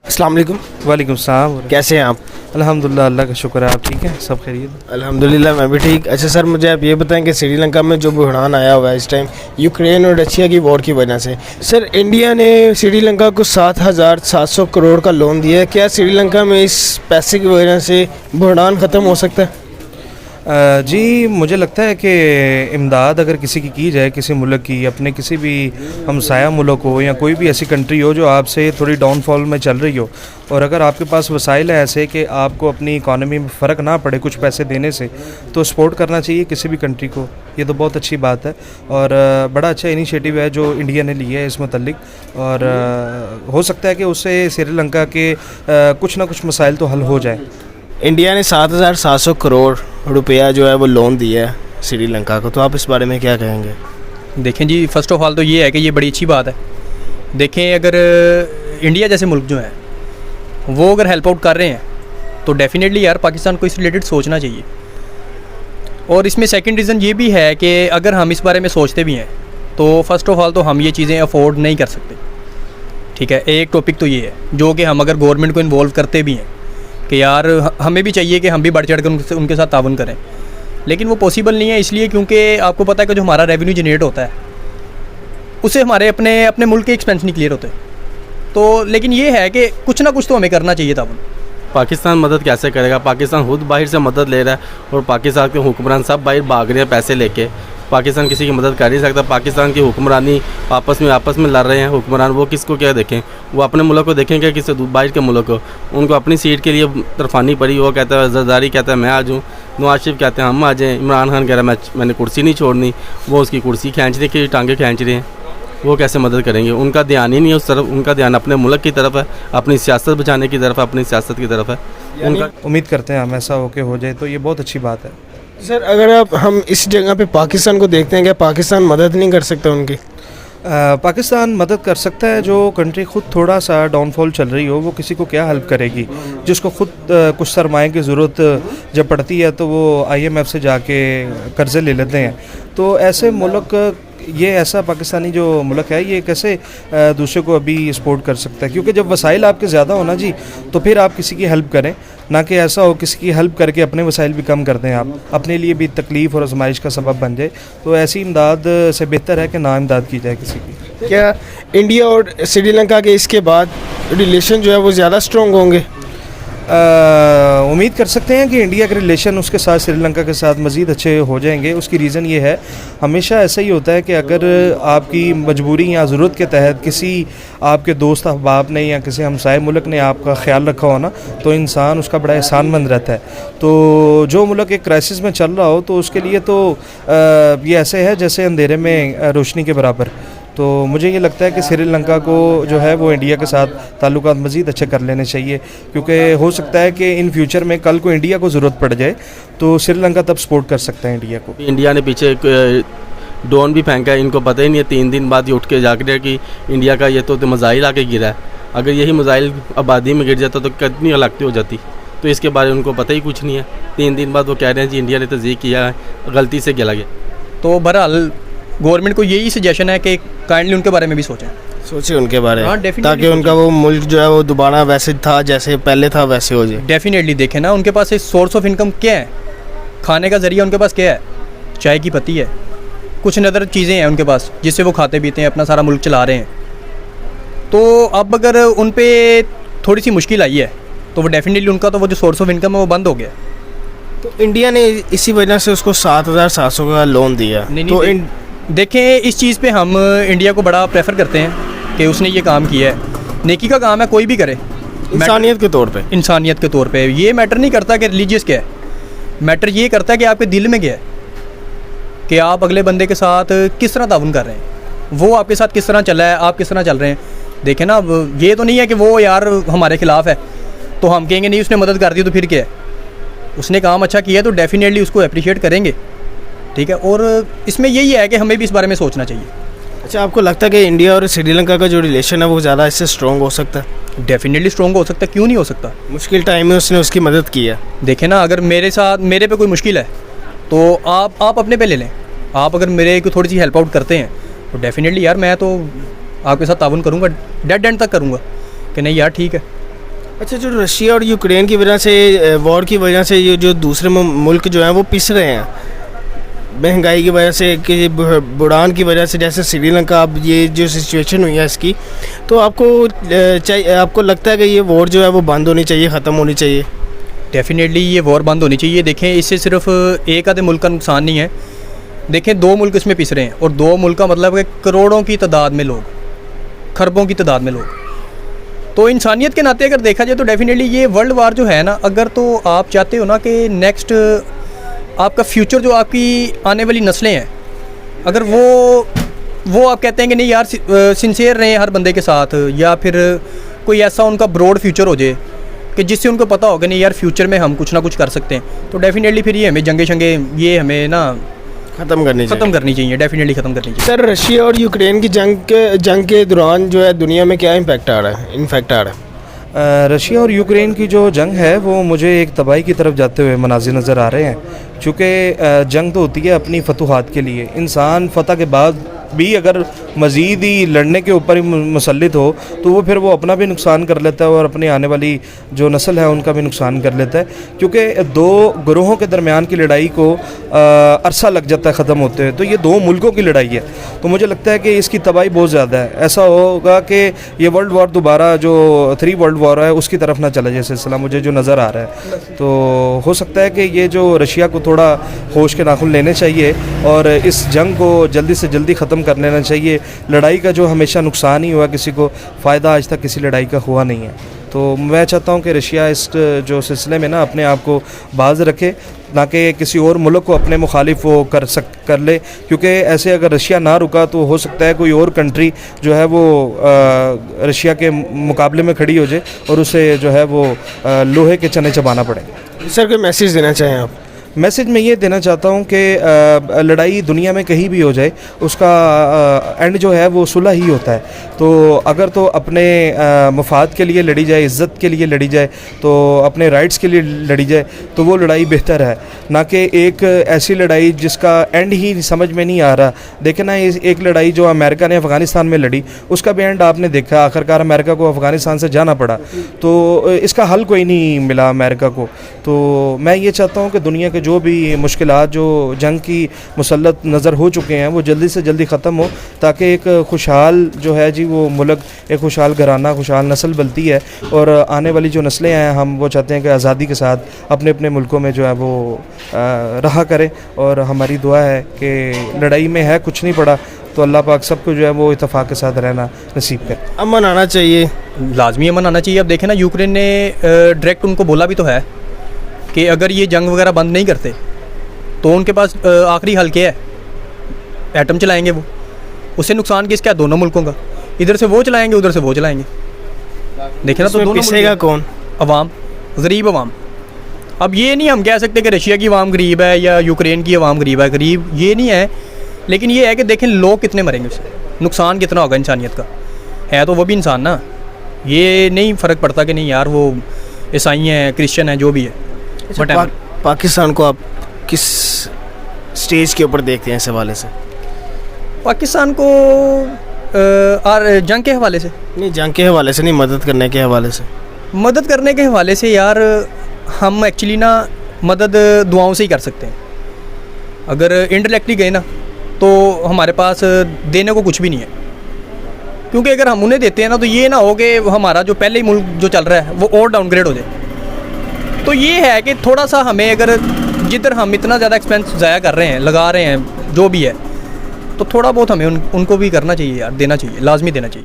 अस्सलाम वालेकुम। वालेकुम सलाम। कैसे हैं आप? अल्हम्दुलिल्लाह, अल्लाह का शुक्र है। आप ठीक हैं? सब खैरियत? अल्हम्दुलिल्लाह मैं भी ठीक। अच्छा सर, मुझे आप ये बताएं कि श्रीलंका में जो बहरान आया हुआ है इस टाइम यूक्रेन और रशिया की वॉर की वजह से, सर इंडिया ने श्रीलंका को 7,700 करोड़ का लोन दिया है। क्या श्रीलंका में इस पैसे की वजह से बहरान ख़त्म हो सकता है? जी, मुझे लगता है कि इमदाद अगर किसी की जाए, किसी मुल्क की, अपने किसी भी हमसाया मुल्क हो या कोई भी ऐसी कंट्री हो जो आपसे थोड़ी डाउनफॉल में चल रही हो, और अगर आपके पास वसाइल है ऐसे कि आपको अपनी इकॉनमी में फ़र्क ना पड़े कुछ पैसे देने से, तो सपोर्ट करना चाहिए किसी भी कंट्री को। ये तो बहुत अच्छी बात है और बड़ा अच्छा इनिशिएटिव है जो इंडिया ने लिया है इस मुतल्लिक, और हो सकता है कि उससे श्रीलंका के कुछ ना कुछ मसाइल तो हल हो जाए। इंडिया ने 7,700 करोड़ रुपया जो है वो लोन दिया है श्रीलंका को, तो आप इस बारे में क्या कहेंगे? देखें जी, फ़र्स्ट ऑफ ऑल तो ये है कि ये बड़ी अच्छी बात है। देखें, अगर इंडिया जैसे मुल्क जो है वो अगर हेल्प आउट कर रहे हैं तो डेफिनेटली यार पाकिस्तान को इस रिलेटेड सोचना चाहिए। और इसमें सेकंड रीज़न ये भी है कि अगर हम इस बारे में सोचते भी हैं तो फ़र्स्ट ऑफ ऑल तो हम ये चीज़ें अफोर्ड नहीं कर सकते। ठीक है, एक टॉपिक तो ये है जो कि हम अगर गवर्नमेंट को इन्वॉल्व करते भी हैं कि यार हमें भी चाहिए कि हम भी बढ़ चढ़ कर उनके साथ ताउन करें, लेकिन वो पॉसिबल नहीं है। इसलिए क्योंकि आपको पता है कि जो हमारा रेवेन्यू जनरेट होता है उससे हमारे अपने मुल्क के एक्सपेंस नहीं क्लियर होते। तो लेकिन ये है कि कुछ ना कुछ तो हमें करना चाहिए ताउन। पाकिस्तान मदद कैसे करेगा? पाकिस्तान खुद बाहर से मदद ले रहा है और पाकिस्तान के हुक्मरान सब बाहर भाग रहे हैं पैसे लेके। पाकिस्तान किसी की मदद कर नहीं सकता। पाकिस्तान की हुक्मरानी आपस में लड़ रहे हैं हुक्मरान, वो किसको क्या देखें? वो अपने मुल्क को देखें क्या किसी बाहर के मुल्क को? उनको अपनी सीट के लिए तरफानी पड़ी। वो कहता है जरदारी कहता है मैं आ जाऊँ, नवाज शरीफ कहते हैं हम आ जाएँ, इमरान खान कह रहा है मैंने कुर्सी नहीं छोड़नी, वो उसकी कुर्सी खींचने की टांगे खींच रहे हैं। वो कैसे मदद करेंगे? उनका ध्यान ही नहीं है उस तरफ, उनका ध्यान अपने मुल्क की तरफ है, अपनी सियासत बचाने की तरफ, अपनी सियासत की तरफ है उनका। उम्मीद करते हैं हम ऐसा होके हो जाए तो ये बहुत अच्छी बात है। सर अगर हम इस जगह पे पाकिस्तान को देखते हैं, क्या पाकिस्तान मदद नहीं कर सकता उनकी? पाकिस्तान मदद कर सकता है। जो कंट्री खुद थोड़ा सा डाउनफॉल चल रही हो वो किसी को क्या हेल्प करेगी? जिसको खुद कुछ सरमाए की ज़रूरत जब पड़ती है तो वो IMF से जाके कर्ज़े ले लेते हैं। तो ऐसे मुल्क, ये ऐसा पाकिस्तानी जो मुल्क है ये कैसे दूसरे को अभी सपोर्ट कर सकता है? क्योंकि जब वसाइल आपके ज़्यादा हो ना जी, तो फिर आप किसी की हेल्प करें, ना कि ऐसा हो किसी की हेल्प करके अपने वसाइल भी कम कर दें, आप अपने लिए भी तकलीफ़ और आजमाइश का सबब बन जाए। तो ऐसी इमदाद से बेहतर है कि ना इमदाद की जाए किसी की। क्या इंडिया और श्रीलंका के इसके बाद रिलेशन जो है वो ज़्यादा स्ट्रॉन्ग होंगे? उम्मीद कर सकते हैं कि इंडिया के रिलेशन उसके साथ श्रीलंका के साथ मज़ीद अच्छे हो जाएंगे। उसकी रीज़न ये है, हमेशा ऐसा ही होता है कि अगर आपकी मजबूरी या ज़रूरत के तहत किसी आपके दोस्त अहबाब ने या किसी हमसाए मुल्क ने आपका ख्याल रखा हो ना, तो इंसान उसका बड़ा एहसानमंद रहता है। तो जो मुल्क एक क्राइसिस में चल रहा हो तो उसके लिए तो ये ऐसे है जैसे अंधेरे में रोशनी के बराबर। तो मुझे ये लगता है कि श्रीलंका को जो है वो इंडिया के साथ ताल्लुकात मज़ीद अच्छे कर लेने चाहिए, क्योंकि हो सकता है कि इन फ्यूचर में कल को इंडिया को ज़रूरत पड़ जाए तो श्रीलंका तब सपोर्ट कर सकता है इंडिया को। इंडिया ने पीछे ड्रोन भी फेंका है, इनको पता ही नहीं है। 3 दिन बाद ये उठ के जाग रहे हैं कि इंडिया का ये तो मिसाइल आके गिरा है। अगर यही मिसाइल आबादी में गिर जाता तो कितनी हलाकतें हो जाती, तो इसके बारे में उनको पता ही कुछ नहीं है। 3 दिन बाद वो कह रहे हैं जी इंडिया ने तस्दीक किया है, गलती से गिरा गया। तो बहरहाल गवर्नमेंट को यही सजेशन है कि काइंडली उनके बारे में भी सोचें उनके बारे में, definitely ताकि उनका वो मुल्क जो है वो दोबारा वैसे था जैसे पहले था वैसे हो जाए। डेफिनेटली देखें ना, उनके पास सोर्स ऑफ इनकम क्या है, खाने का ज़रिया उनके पास क्या है? चाय की पत्ती है, कुछ नदर चीज़ें हैं उनके पास जिससे वो खाते पीते हैं, अपना सारा मुल्क चला रहे हैं। तो अब अगर उन पर थोड़ी सी मुश्किल आई है तो वो डेफिनेटली उनका तो वो जो सोर्स ऑफ इनकम है वो बंद हो गया। तो इंडिया ने इसी वजह से उसको 7,700 का लोन दिया। तो देखें, इस चीज़ पे हम इंडिया को बड़ा प्रेफर करते हैं कि उसने ये काम किया है। नेकी का काम है, कोई भी करे, इंसानियत के तौर पे। इंसानियत के तौर पे ये मैटर नहीं करता कि रिलीजियस क्या है, मैटर ये करता है कि आपके दिल में क्या है, कि आप अगले बंदे के साथ किस तरह ताउन कर रहे हैं, वो आपके साथ किस तरह चल रहा है, आप किस तरह चल रहे हैं। देखें ना, ये तो नहीं है कि वो यार हमारे खिलाफ है तो हम कहेंगे नहीं उसने मदद कर दी तो फिर क्या है। उसने काम अच्छा किया तो डेफिनेटली उसको अप्रिशिएट करेंगे, ठीक है। और इसमें यही है कि हमें भी इस बारे में सोचना चाहिए। अच्छा, आपको लगता है कि इंडिया और श्रीलंका का जो रिलेशन है वो ज़्यादा इससे स्ट्रॉन्ग हो सकता है? डेफिनेटली स्ट्रॉन्ग हो सकता है, क्यों नहीं हो सकता। मुश्किल टाइम में उसने उसकी मदद की है। देखें ना, अगर मेरे पे कोई मुश्किल है तो आप अपने पे ले लें। आप अगर मेरे को थोड़ी सी हेल्प आउट करते हैं तो डेफिनेटली यार मैं तो आपके साथ ताउन करूँगा, डेड एंड तक करूँगा कि नहीं यार ठीक है। अच्छा, जो रशिया और यूक्रेन की वजह से वॉर की वजह से ये जो दूसरे मुल्क जो हैं वो पिस रहे हैं महंगाई की वजह से, कि बुड़ान की वजह से, जैसे श्रीलंका, अब ये जो सिचुएशन हुई है इसकी, तो आपको लगता है कि ये वॉर जो है वो बंद होनी चाहिए, ख़त्म होनी चाहिए? डेफिनेटली ये वॉर बंद होनी चाहिए। देखें, इससे सिर्फ एक आधे मुल्क का नुकसान नहीं है। देखें, 2 मुल्क इसमें पिस रहे हैं, और 2 मुल्क का मतलब है करोड़ों की तादाद में लोग, खरबों की तादाद में लोग। तो इंसानियत के नाते अगर देखा जाए तो डेफिनेटली ये वर्ल्ड वार जो है ना, अगर तो आप चाहते हो ना कि नेक्स्ट आपका फ्यूचर, जो आपकी आने वाली नस्लें हैं, अगर वो आप कहते हैं कि नहीं यार सिंसियर रहें हर बंदे के साथ, या फिर कोई ऐसा उनका ब्रॉड फ्यूचर हो जाए कि जिससे उनको पता होगा नहीं यार फ्यूचर में हम कुछ ना कुछ कर सकते हैं, तो डेफिनेटली फिर ये हमें जंगे ये हमें ना ख़त्म करनी चाहिए, डेफिनेटली ख़त्म करनी चाहिए। सर, रशिया और यूक्रेन की जंग के दौरान जो है दुनिया में क्या इम्पैक्ट आ रहा है, इन्फेक्ट आ रहा है? रशिया और यूक्रेन की जो जंग है वो मुझे एक तबाही की तरफ जाते हुए मनाज़िर नज़र आ रहे हैं। चूँकि जंग तो होती है अपनी फतूहात के लिए, इंसान फतह के बाद भी अगर मज़ीद ही लड़ने के ऊपर ही मुसल्लित हो तो वो फिर वो अपना भी नुकसान कर लेता है और अपनी आने वाली जो नस्ल है उनका भी नुकसान कर लेता है, क्योंकि 2 ग्रोहों के दरमियान की लड़ाई को अरसा लग जाता है ख़त्म होते हुए। तो ये 2 मुल्कों की लड़ाई है, तो मुझे लगता है कि इसकी तबाही बहुत ज़्यादा है। ऐसा होगा कि ये वर्ल्ड वॉर दोबारा जो 3 वर्ल्ड वॉर है उसकी तरफ ना चला जाए सिलसिला, मुझे जो नज़र आ रहा है। तो हो सकता है कि ये जो रशिया को थोड़ा होश के नाखून लेने चाहिए और इस जंग को जल्दी से जल्दी ख़त्म कर लेना चाहिए। लड़ाई का जो हमेशा नुकसान ही हुआ, किसी को फ़ायदा आज तक किसी लड़ाई का हुआ नहीं है। तो मैं चाहता हूँ कि रशिया इस जो सिलसिले में ना अपने आप को बाज रखे, ना कि किसी और मुल्क को अपने मुखालिफ वो कर ले, क्योंकि ऐसे अगर रशिया ना रुका तो हो सकता है कोई और कंट्री जो है वो रशिया के मुकाबले में खड़ी हो जाए और उसे जो है वो लोहे के चने चबाना पड़े। सर, कोई मैसेज देना चाहें आप? मैसेज मैं ये देना चाहता हूँ कि लड़ाई दुनिया में कहीं भी हो जाए उसका एंड जो है वो सुलह ही होता है। तो अगर तो अपने मफाद के लिए लड़ी जाए, इज़्ज़त के लिए लड़ी जाए, तो अपने राइट्स के लिए लड़ी जाए, तो वो लड़ाई बेहतर है, ना कि एक ऐसी लड़ाई जिसका एंड ही समझ में नहीं आ रहा। देखें ना, एक लड़ाई जो अमेरिका ने अफ़गानिस्तान में लड़ी उसका भी एंड आपने देखा, आखिरकार अमेरिका को अफ़गानिस्तान से जाना पड़ा, तो इसका हल कोई नहीं मिला अमेरिका को। तो मैं ये चाहता हूँ कि दुनिया के जो भी मुश्किलात जो जंग की मुसल्लत नज़र हो चुके हैं वो जल्दी से जल्दी ख़त्म हो, ताकि एक खुशहाल जो है जी वो मुल्क, एक खुशहाल घराना, खुशहाल नस्ल बनती है, और आने वाली जो नस्लें हैं हम वो चाहते हैं कि आज़ादी के साथ अपने अपने मुल्कों में जो है वो रहा करें। और हमारी दुआ है कि लड़ाई में है कुछ नहीं पड़ा, तो अल्लाह पाक सबको जो है वो इत्तेफाक के साथ रहना नसीब करे। अमन आना चाहिए, लाजमी अमन आना चाहिए। अब देखें ना, यूक्रेन ने डायरेक्ट उनको बोला भी तो है कि अगर ये जंग वगैरह बंद नहीं करते तो उनके पास आखिरी हल क्या है, एटम चलाएंगे वो। उससे नुकसान किसका है? दोनों मुल्कों का। इधर से वो चलाएंगे, उधर से वो चलाएंगे। देखें ना, तो दोनों पिसेगा कौन? अवाम, गरीब अवाम। अब ये नहीं हम कह सकते कि रशिया की अवाम गरीब है या यूक्रेन की अवाम गरीब है, गरीब ये नहीं है, लेकिन ये है कि देखें लोग कितने मरेंगे उससे, नुकसान कितना होगा इंसानियत का। है तो वो भी इंसान ना, ये नहीं फ़र्क पड़ता कि नहीं यार वो ईसाई हैं, क्रिश्चियन हैं, जो भी है। बट पाकिस्तान को आप किस स्टेज के ऊपर देखते हैं इस हवाले से? पाकिस्तान को और जंग के हवाले से नहीं, जंग के हवाले से नहीं, मदद करने के हवाले से। मदद करने के हवाले से यार हम एक्चुअली ना मदद दुआओं से ही कर सकते हैं। अगर इंडायरेक्टली गए ना तो हमारे पास देने को कुछ भी नहीं है, क्योंकि अगर हम उन्हें देते हैं ना तो ये ना हो कि हमारा जो पहले ही मुल्क जो चल रहा है वो और डाउनग्रेड हो जाए। तो ये है कि थोड़ा सा हमें, अगर जिधर हम इतना ज़्यादा एक्सपेंस ज़ाया कर रहे हैं, लगा रहे हैं, जो भी है, तो थोड़ा बहुत हमें उनको भी करना चाहिए यार, देना चाहिए, लाजमी देना चाहिए।